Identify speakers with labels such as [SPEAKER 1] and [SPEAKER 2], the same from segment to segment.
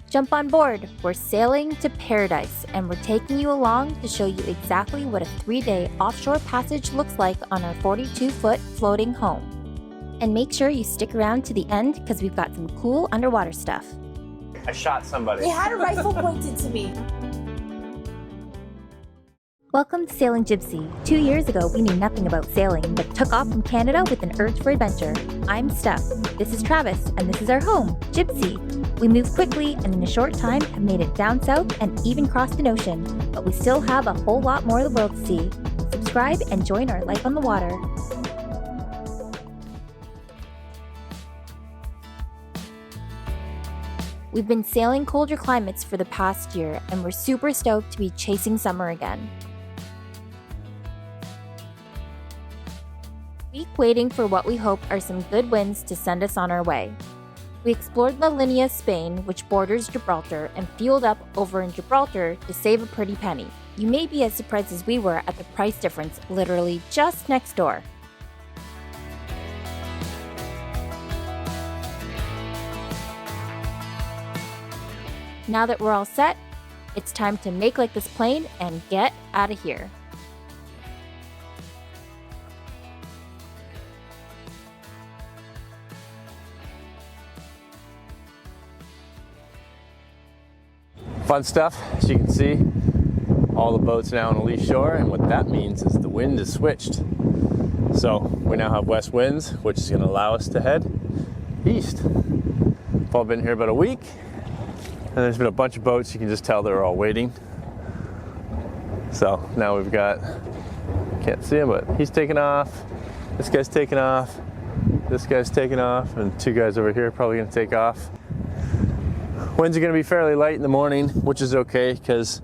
[SPEAKER 1] Jump on board, we're sailing to paradise and we're taking you along to show you exactly what a 3-day offshore passage looks like on our 42-foot floating home. And make sure you stick around to the end because we've got some cool underwater stuff.
[SPEAKER 2] I shot somebody.
[SPEAKER 3] He had a rifle pointed to me.
[SPEAKER 1] Welcome to Sailing Jibsea. 2 years ago, we knew nothing about sailing, but took off from Canada with an urge for adventure. I'm Steph. This is Travis, and this is our home, Jibsea. We moved quickly, and in a short time have made it down south and even crossed an ocean. But we still have a whole lot more of the world to see. Subscribe and join our life on the water. We've been sailing colder climates for the past year, and we're super stoked to be chasing summer again. Waiting for what we hope are some good winds to send us on our way. We explored the Linea Spain, which borders Gibraltar, and fueled up over in Gibraltar to save a pretty penny. You may be as surprised as we were at the price difference, literally just next door. Now that we're all set, it's time to make like this plane and get out of here.
[SPEAKER 2] Fun stuff, as you can see, all the boats now on a lee shore, and what that means is the wind is switched. So we now have west winds, which is going to allow us to head east. We've all been here about a week, and there's been a bunch of boats. You can just tell they're all waiting. So now we've got, can't see him, but he's taking off, this guy's taking off, this guy's taking off, and two guys over here are probably going to take off. Winds are going to be fairly light in the morning, which is okay because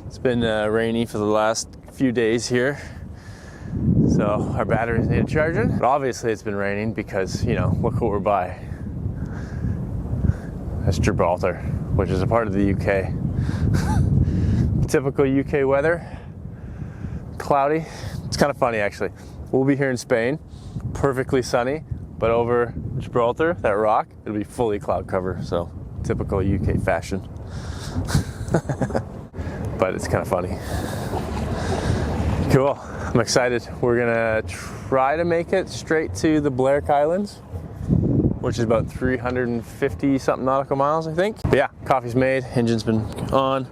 [SPEAKER 2] it's been rainy for the last few days here. So our batteries need charging. But obviously it's been raining because, you know, look what we're by. That's Gibraltar, which is a part of the UK. Typical UK weather. Cloudy. It's kind of funny actually. We'll be here in Spain, perfectly sunny, but over Gibraltar, that rock, it'll be fully cloud cover. So typical UK fashion. But it's kind of funny. Cool, I'm excited. We're gonna try to make it straight to the Balearic Islands, which is about 350 something nautical miles, I think. But yeah, coffee's made, engine's been on.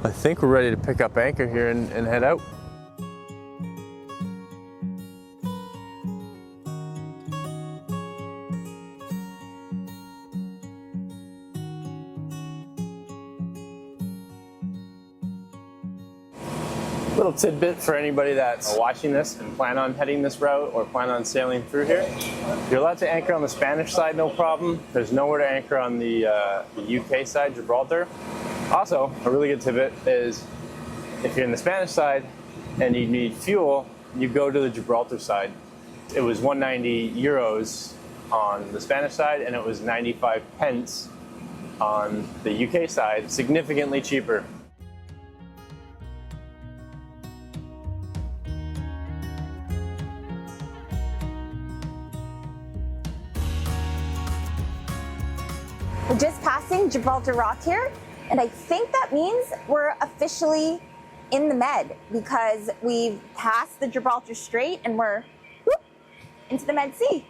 [SPEAKER 2] I think we're ready to pick up anchor here and head out. Little tidbit for anybody that's watching this and plan on heading this route or plan on sailing through here. You're allowed to anchor on the Spanish side, no problem. There's nowhere to anchor on the UK side, Gibraltar. Also, a really good tidbit is if you're in the Spanish side and you need fuel, you go to the Gibraltar side. It was 190 euros on the Spanish side and it was 95 pence on the UK side, significantly cheaper.
[SPEAKER 3] We're just passing Gibraltar Rock here, and I think that means we're officially in the Med because we've passed the Gibraltar Strait and we're into the Med Sea.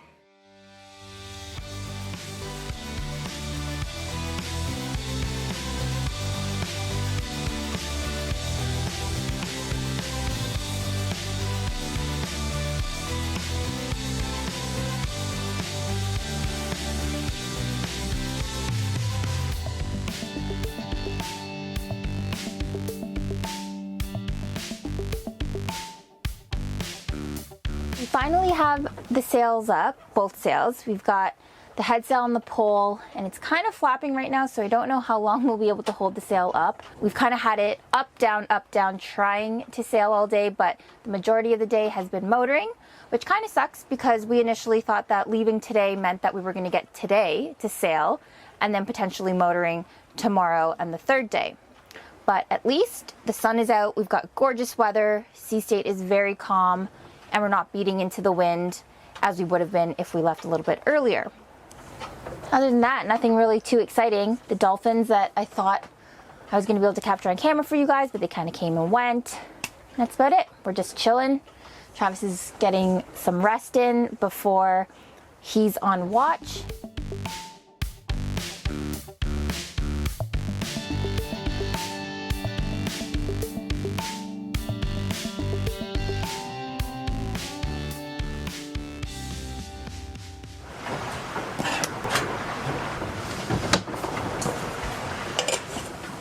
[SPEAKER 1] We finally have the sails up, both sails. We've got the head sail on the pole and it's kind of flapping right now, so I don't know how long we'll be able to hold the sail up. We've kind of had it up, down, trying to sail all day, but the majority of the day has been motoring, which kind of sucks because we initially thought that leaving today meant that we were going to get today to sail and then potentially motoring tomorrow and the third day. But at least the sun is out, we've got gorgeous weather, sea state is very calm, and we're not beating into the wind as we would have been if we left a little bit earlier. Other than that, nothing really too exciting. The dolphins that I thought I was going to be able to capture on camera for you guys, but they kind of came and went. That's about it. We're just chilling. Travis is getting some rest in before he's on watch.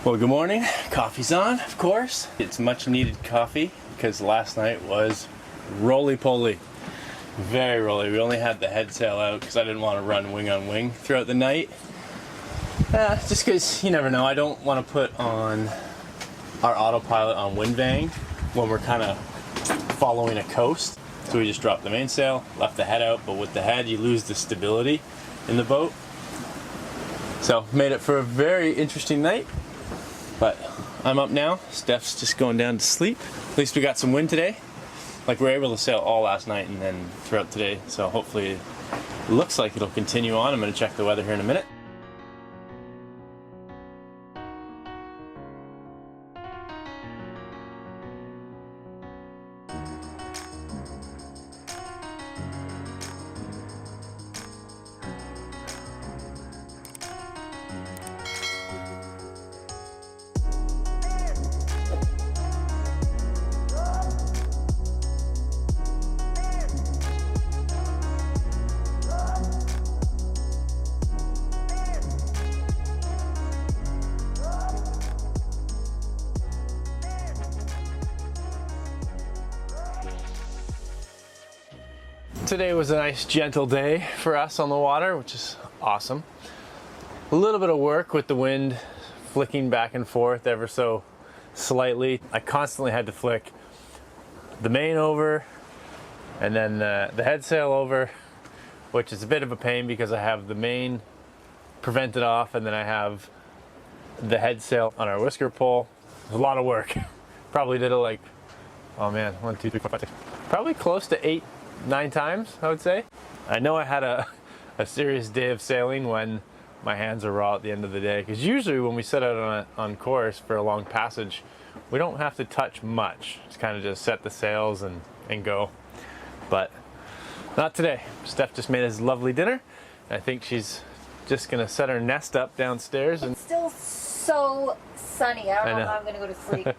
[SPEAKER 2] Well, good morning. Coffee's on, of course. It's much needed coffee because last night was roly-poly. Very rolly. We only had the head sail out because I didn't want to run wing on wing throughout the night. Just because you never know. I don't want to put on our autopilot on wind vang when we're kind of following a coast. So we just dropped the mainsail, left the head out, but with the head you lose the stability in the boat. So made it for a very interesting night. But I'm up now. Steph's just going down to sleep. At least we got some wind today. Like we were able to sail all last night and then throughout today. So hopefully it looks like it'll continue on. I'm going to check the weather here in a minute. Today was a nice gentle day for us on the water, which is awesome. A little bit of work with the wind flicking back and forth ever so slightly. I constantly had to flick the main over and then the head sail over, which is a bit of a pain because I have the main prevented off and then I have the head sail on our whisker pole. It was a lot of work. Probably did it like, oh man, 1, 2, 3, 4, 5, 6, probably close to 8, 9 times, I would say. I know I had a serious day of sailing when my hands are raw at the end of the day, because usually when we set out on course for a long passage, we don't have to touch much. It's kind of just set the sails and go. But not today. Steph just made us lovely dinner. I think she's just gonna set her nest up downstairs. And
[SPEAKER 1] It's still so sunny. I don't know how I'm gonna go to sleep. Sun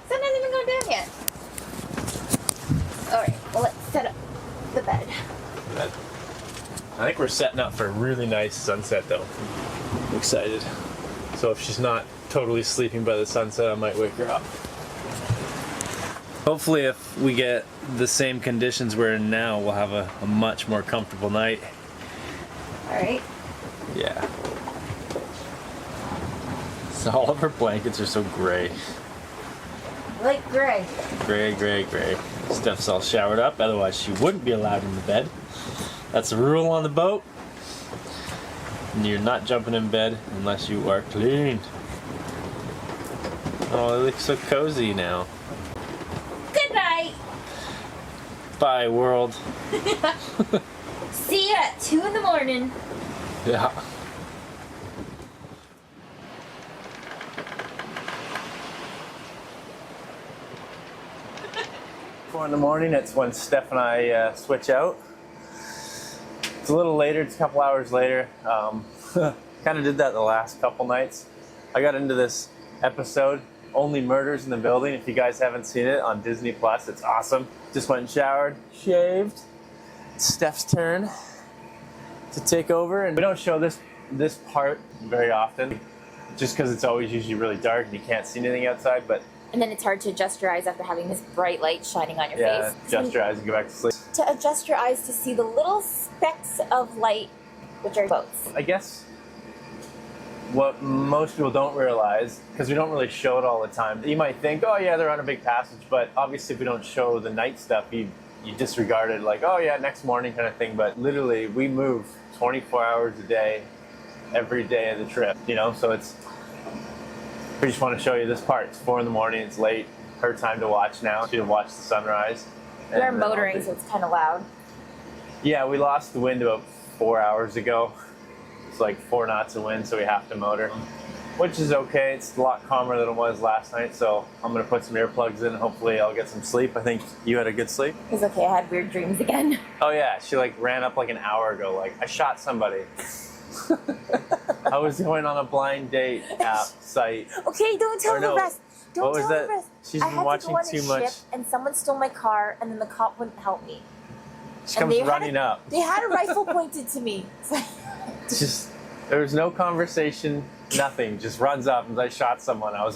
[SPEAKER 1] hasn't even gone down yet. All right, well, let's set up the bed.
[SPEAKER 2] I think we're setting up for a really nice sunset though. I'm excited. So if she's not totally sleeping by the sunset, I might wake her up. Hopefully if we get the same conditions we're in now, we'll have a much more comfortable night.
[SPEAKER 1] All right.
[SPEAKER 2] Yeah. So all of her blankets are so gray.
[SPEAKER 1] Like gray.
[SPEAKER 2] Gray, gray, gray. Steph's all showered up, otherwise she wouldn't be allowed in the bed. That's a rule on the boat. And you're not jumping in bed unless you are clean. Oh, it looks so cozy now.
[SPEAKER 1] Good night.
[SPEAKER 2] Bye, world.
[SPEAKER 1] See you at 2 in the morning.
[SPEAKER 2] Yeah. 4 in the morning, it's when Steph and I switch out. It's a little later, it's a couple hours later. Kind of did that the last couple nights. I got into this episode, Only Murders in the Building. If you guys haven't seen it on Disney Plus, it's awesome. Just went and showered, shaved. It's Steph's turn to take over, and we don't show this part very often, just because it's always usually really dark and you can't see anything outside. But
[SPEAKER 1] And then it's hard to adjust your eyes after having this bright light shining on your
[SPEAKER 2] yeah,
[SPEAKER 1] face.
[SPEAKER 2] adjust your eyes and go back to sleep.
[SPEAKER 1] To adjust your eyes to see the little specks of light, which are boats.
[SPEAKER 2] I guess what most people don't realize, because we don't really show it all the time, you might think, oh yeah, they're on a big passage, but obviously if we don't show the night stuff, you disregard it like, oh yeah, next morning kind of thing. But literally, we move 24 hours a day, every day of the trip, you know, so it's, we just want to show you this part. It's 4 in the morning, it's late, her time to watch now. She'll watch the sunrise.
[SPEAKER 1] We are motoring, so it's kind of loud.
[SPEAKER 2] Yeah, we lost the wind about 4 hours ago. It's like 4 knots of wind, so we have to motor, which is okay. It's a lot calmer than it was last night, so I'm gonna put some earplugs in. Hopefully I'll get some sleep. I think you had a good sleep.
[SPEAKER 3] It's okay, I had weird dreams again.
[SPEAKER 2] Oh yeah, she like ran up like an hour ago, like I shot somebody. I was going on a blind date app site.
[SPEAKER 3] Okay, don't tell the rest. Don't tell the rest.
[SPEAKER 2] She's been watching too much.
[SPEAKER 3] And someone stole my car, and then the cop wouldn't help me.
[SPEAKER 2] She comes running up.
[SPEAKER 3] They had a rifle pointed to me.
[SPEAKER 2] Just there was no conversation, nothing. Just runs up and I shot someone. I was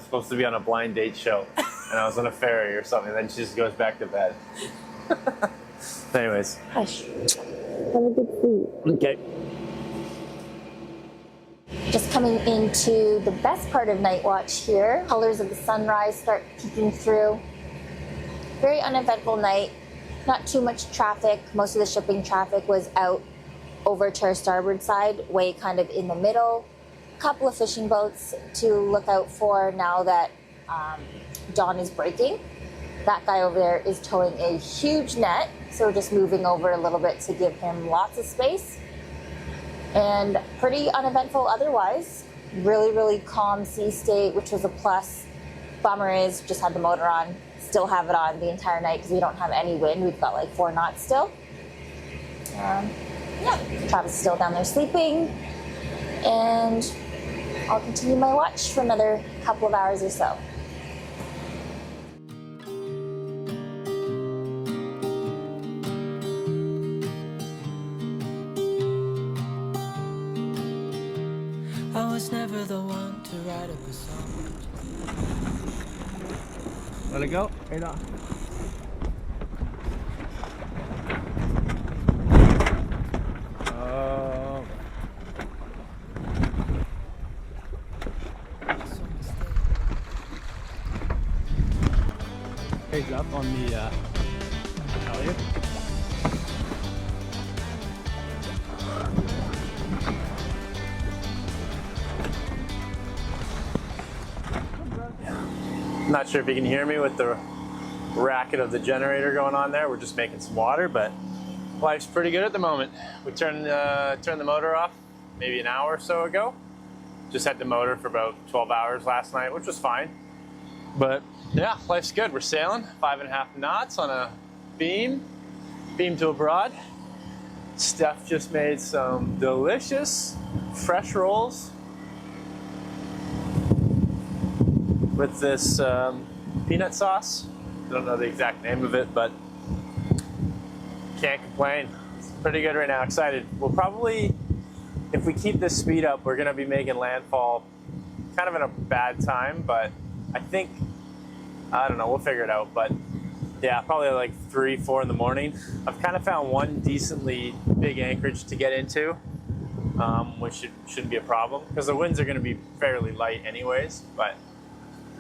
[SPEAKER 2] supposed to be on a blind date show, and I was on a ferry or something. Then she just goes back to bed. Anyways.
[SPEAKER 3] Hush. Have a good sleep.
[SPEAKER 2] Okay.
[SPEAKER 1] Just coming into the best part of night watch here. Colors of the sunrise start peeking through. Very uneventful night. Not too much traffic. Most of the shipping traffic was out over to our starboard side, way kind of in the middle. A couple of fishing boats to look out for now that dawn is breaking. That guy over there is towing a huge net, so we're just moving over a little bit to give him lots of space. And pretty uneventful otherwise. Really, really calm sea state, which was a plus. Bummer is just had the motor on. Still have it on the entire night because we don't have any wind. We've got like 4 knots still. Yeah, Travis is still down there sleeping. And I'll continue my watch for another couple of hours or so.
[SPEAKER 4] I was never the one to write up a song.
[SPEAKER 2] Let it go. Right on. He's up on the halyard. Not sure if you can hear me with the racket of the generator going on there. We're just making some water, but life's pretty good at the moment. We turned the motor off maybe an hour or so ago. Just had the motor for about 12 hours last night, which was fine. But yeah, life's good. We're sailing 5.5 knots on a beam to a broad. Steph just made some delicious fresh rolls with this peanut sauce. I don't know the exact name of it, but can't complain. It's pretty good right now. Excited. We'll probably, if we keep this speed up, we're gonna be making landfall kind of in a bad time, but I think, I don't know, we'll figure it out. But yeah, probably like 3, 4 in the morning. I've kind of found one decently big anchorage to get into, which shouldn't be a problem because the winds are gonna be fairly light anyways, but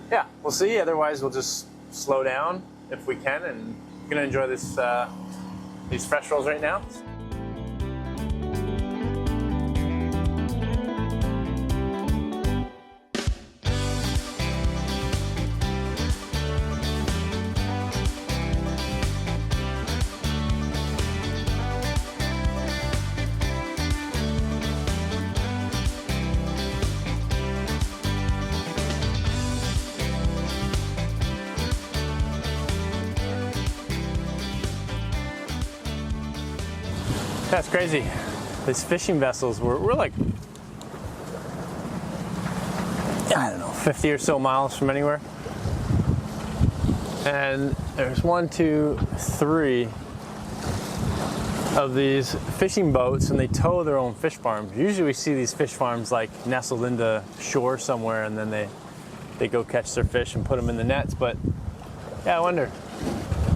[SPEAKER 2] yeah, we'll see. Otherwise, we'll just slow down if we can, and I'm gonna enjoy this these fresh rolls right now. That's crazy. These fishing vessels, we're like, I don't know, 50 or so miles from anywhere. And there's 1, 2, 3 of these fishing boats, and they tow their own fish farms. Usually we see these fish farms like nestled into shore somewhere, and then they go catch their fish and put them in the nets. But yeah, I wonder.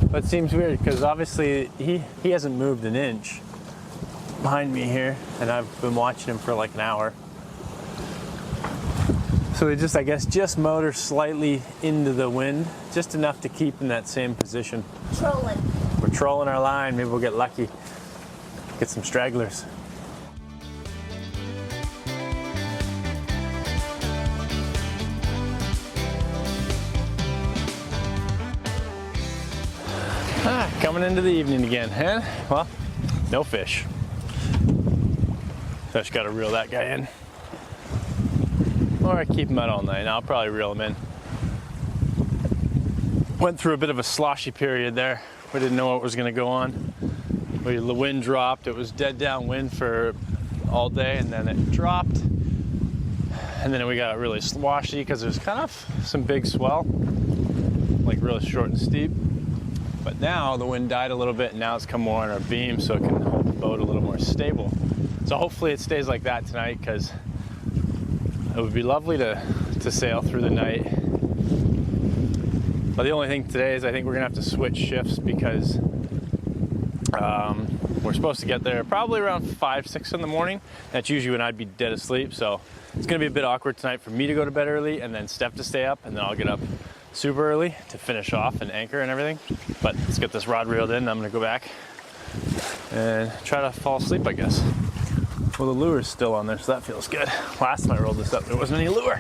[SPEAKER 2] But it seems weird because obviously he hasn't moved an inch behind me here, and I've been watching him for like an hour. So they just, I guess, just motor slightly into the wind, just enough to keep in that same position.
[SPEAKER 3] Trolling.
[SPEAKER 2] We're trolling our line. Maybe we'll get lucky, get some stragglers. Coming into the evening again, huh? Well, no fish. So I just gotta reel that guy in. Or I keep him out all night. I'll probably reel him in. Went through a bit of a sloshy period there. We didn't know what was gonna go on. The wind dropped. It was dead downwind for all day, and then it dropped. And then we got really sloshy because there's kind of some big swell, like really short and steep. But now the wind died a little bit, and now it's come more on our beam, so it can hold the boat a little more stable. So hopefully it stays like that tonight, because it would be lovely to sail through the night. But the only thing today is I think we're gonna have to switch shifts, because we're supposed to get there probably around 5, 6 in the morning. That's usually when I'd be dead asleep, so it's gonna be a bit awkward tonight for me to go to bed early and then Steph to stay up, and then I'll get up super early to finish off and anchor and everything. But let's get this rod reeled in. I'm gonna go back and try to fall asleep, I guess. Well, the lure's still on there, so that feels good. Last time I rolled this up, there wasn't any lure.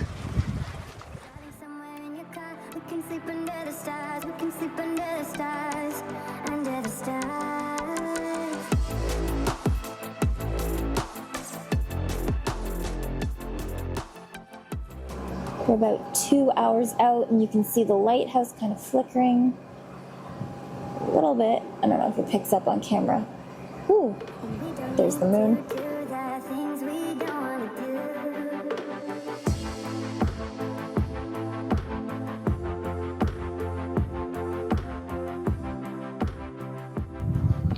[SPEAKER 1] We're about 2 hours out, and you can see the lighthouse kind of flickering a little bit. I don't know if it picks up on camera. Ooh, there's the moon.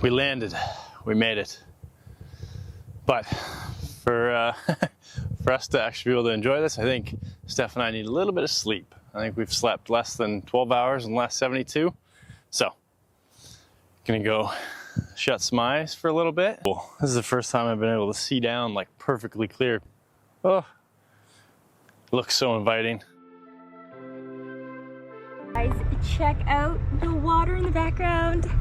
[SPEAKER 2] We landed. We made it. But for us to actually be able to enjoy this, I think Steph and I need a little bit of sleep. I think we've slept less than 12 hours in the last 72. So, gonna go shut some eyes for a little bit. This is the first time I've been able to see down like perfectly clear. Oh, looks so inviting.
[SPEAKER 1] Guys, check out the water in the background.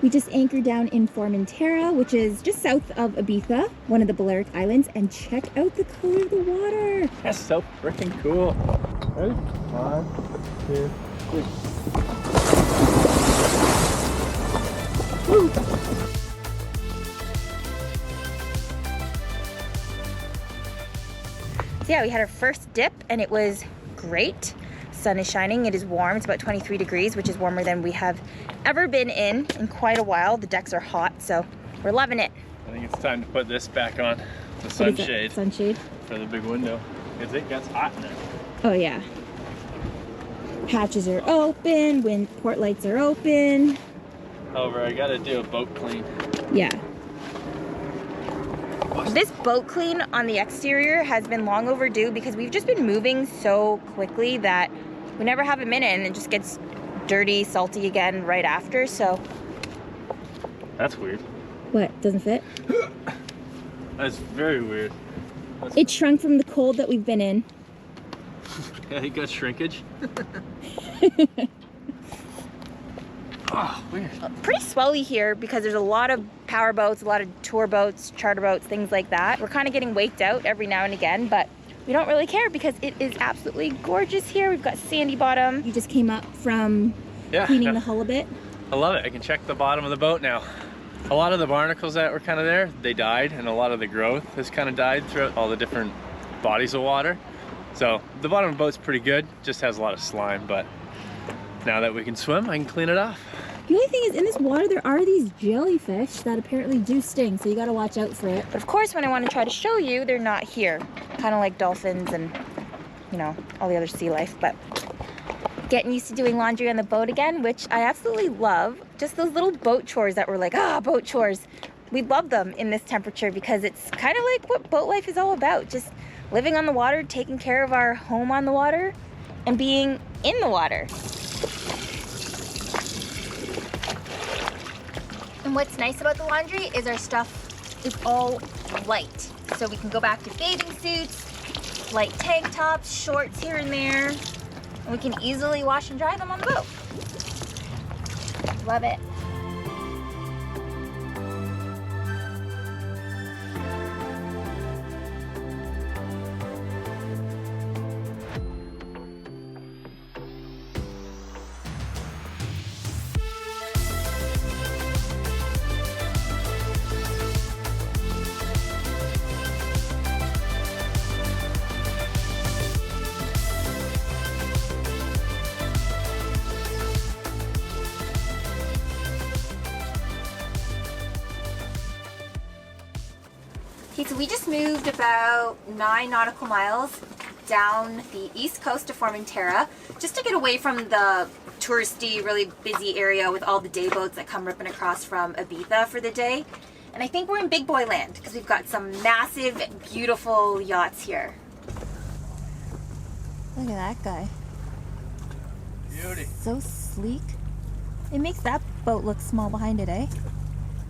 [SPEAKER 1] We just anchored down in Formentera, which is just south of Ibiza, one of the Balearic Islands, and check out the color of the water.
[SPEAKER 2] That's so freaking cool. Ready? 1, 2, 3. Woo!
[SPEAKER 1] So yeah, we had our first dip and it was great. Sun is shining, it is warm, it's about 23 degrees, which is warmer than we have ever been in quite a while. The decks are hot, so we're loving it.
[SPEAKER 2] I think it's time to put this back on, the sunshade.
[SPEAKER 1] Sunshade?
[SPEAKER 2] For the big window, because it gets hot in there.
[SPEAKER 1] Oh yeah. Hatches are open, port lights are open.
[SPEAKER 2] However, I gotta do a boat clean.
[SPEAKER 1] Yeah. This boat clean on the exterior has been long overdue, because we've just been moving so quickly that we never have a minute, and it just gets dirty, salty again right after, so.
[SPEAKER 2] That's weird.
[SPEAKER 1] What, doesn't fit?
[SPEAKER 2] That's very weird.
[SPEAKER 1] It shrunk from the cold that we've been in.
[SPEAKER 2] Yeah, you got shrinkage. Oh, weird.
[SPEAKER 1] Pretty swelly here because there's a lot of power boats, a lot of tour boats, charter boats, things like that. We're kind of getting waked out every now and again, but we don't really care because it is absolutely gorgeous here. We've got sandy bottom. You just came up from cleaning the hull a bit.
[SPEAKER 2] I love it. I can check the bottom of the boat now. A lot of the barnacles that were kind of there, they died, and a lot of the growth has kind of died throughout all the different bodies of water. So the bottom of the boat's pretty good, just has a lot of slime, but now that we can swim, I can clean it off.
[SPEAKER 1] The only thing is, in this water there are these jellyfish that apparently do sting, so you gotta watch out for it. But of course, when I want to try to show you, they're not here. Kind of like dolphins and, you know, all the other sea life. But getting used to doing laundry on the boat again, which I absolutely love. Just those little boat chores that were like, boat chores. We love them in this temperature because it's kind of like what boat life is all about. Just living on the water, taking care of our home on the water, and being in the water. And what's nice about the laundry is our stuff is all light. So we can go back to bathing suits, light tank tops, shorts here and there, and we can easily wash and dry them on the boat. Love it. Okay, so we just moved about 9 nautical miles down the east coast of Formentera just to get away from the touristy, really busy area with all the day boats that come ripping across from Ibiza for the day. And I think we're in big boy land because we've got some massive, beautiful yachts here. Look at that guy.
[SPEAKER 2] Beauty.
[SPEAKER 1] So sleek. It makes that boat look small behind it, eh?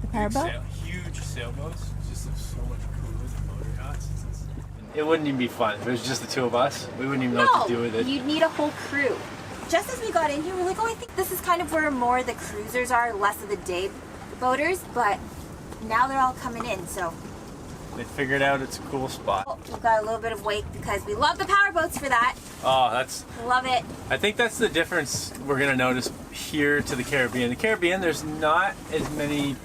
[SPEAKER 1] The powerboat?
[SPEAKER 2] Huge sailboats. Just so much cooler than motor yachts. It wouldn't even be fun. If it was just the two of us, we wouldn't even know what to do with it.
[SPEAKER 1] You'd need a whole crew. Just as we got in here, we're like, oh, I think this is kind of where more of the cruisers are, less of the day boaters, but now they're all coming in, so.
[SPEAKER 2] They figured out it's a cool spot.
[SPEAKER 1] We've got a little bit of wake because we love the powerboats for that.
[SPEAKER 2] Oh, that's...
[SPEAKER 1] Love it.
[SPEAKER 2] I think that's the difference we're going to notice here to the Caribbean. The Caribbean, there's not as many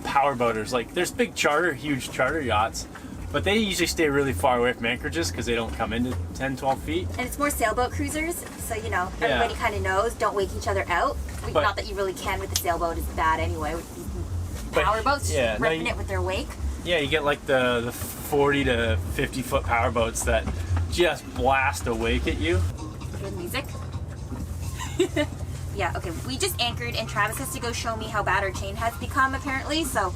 [SPEAKER 2] powerboaters. Like, there's big charter, huge charter yachts, but they usually stay really far away from anchorages because they don't come into 10, 12 feet.
[SPEAKER 1] And it's more sailboat cruisers, so, you know, everybody kind of knows, don't wake each other out.
[SPEAKER 2] But,
[SPEAKER 1] not that you really can with the sailboat, is bad anyway. With these powerboats, ripping it with their wake.
[SPEAKER 2] Yeah, you get like the 40 to 50 foot powerboats that just blast a wake at you.
[SPEAKER 1] Good music. Yeah, okay, we just anchored and Travis has to go show me how bad our chain has become apparently, so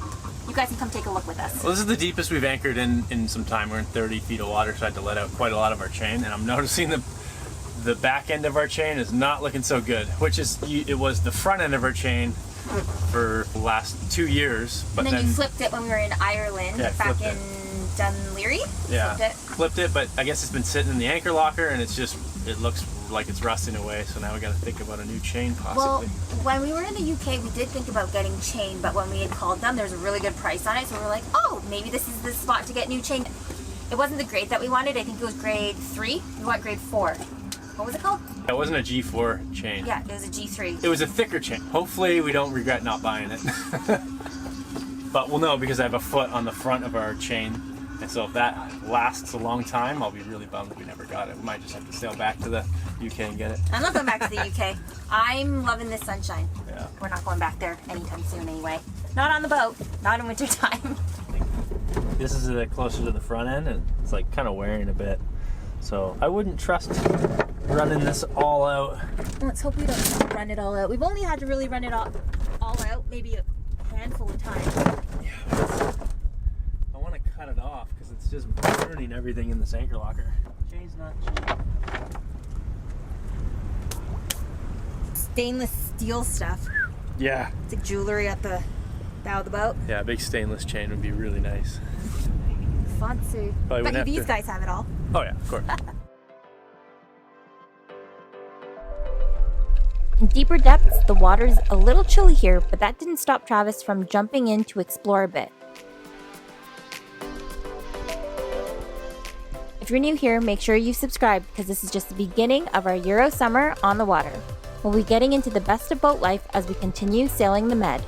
[SPEAKER 1] you guys can come take a look with us.
[SPEAKER 2] Well, this is the deepest we've anchored in some time. We're in 30 feet of water, so I had to let out quite a lot of our chain, and I'm noticing the back end of our chain is not looking so good, which is, it was the front end of our chain for the last 2 years. But
[SPEAKER 1] and then you flipped it when we were in Ireland, back in Dunleary?
[SPEAKER 2] Yeah, flipped it, but I guess it's been sitting in the anchor locker and it's just, it looks like it's rusting away, so now we got to think about a new chain possibly.
[SPEAKER 1] Well, when we were in the UK, we did think about getting chain, but when we had called them, there was a really good price on it, so we were like, oh, maybe this is the spot to get new chain. It wasn't the grade that we wanted. I think it was grade 3. We want grade 4. What was it called?
[SPEAKER 2] It wasn't a G4 chain.
[SPEAKER 1] Yeah, it was a G3.
[SPEAKER 2] It was a thicker chain. Hopefully we don't regret not buying it. But we'll know because I have a foot on the front of our chain. And so if that lasts a long time, I'll be really bummed we never got it. We might just have to sail back to the UK and get it.
[SPEAKER 1] I'm not going back to the UK. I'm loving this sunshine.
[SPEAKER 2] Yeah.
[SPEAKER 1] We're not going back there anytime soon anyway. Not on the boat. Not in winter time.
[SPEAKER 2] This is closer to the front end and it's like kind of wearing a bit. So I wouldn't trust running this all out.
[SPEAKER 1] Let's hope we don't run it all out. We've only had to really run it all out maybe a handful of times.
[SPEAKER 2] Yeah, I want to cut it off because it's just burning everything in this anchor locker. Chain's not cheap.
[SPEAKER 1] Stainless steel stuff.
[SPEAKER 2] Yeah.
[SPEAKER 1] It's like jewelry at the bow of the boat.
[SPEAKER 2] Yeah, a big stainless chain would be really nice.
[SPEAKER 1] Fancy. But these guys have it all.
[SPEAKER 2] Oh yeah, of course.
[SPEAKER 1] In deeper depths, the water's a little chilly here, but that didn't stop Travis from jumping in to explore a bit. If you're new here, make sure you subscribe because this is just the beginning of our Euro summer on the water. We'll be getting into the best of boat life as we continue sailing the Med.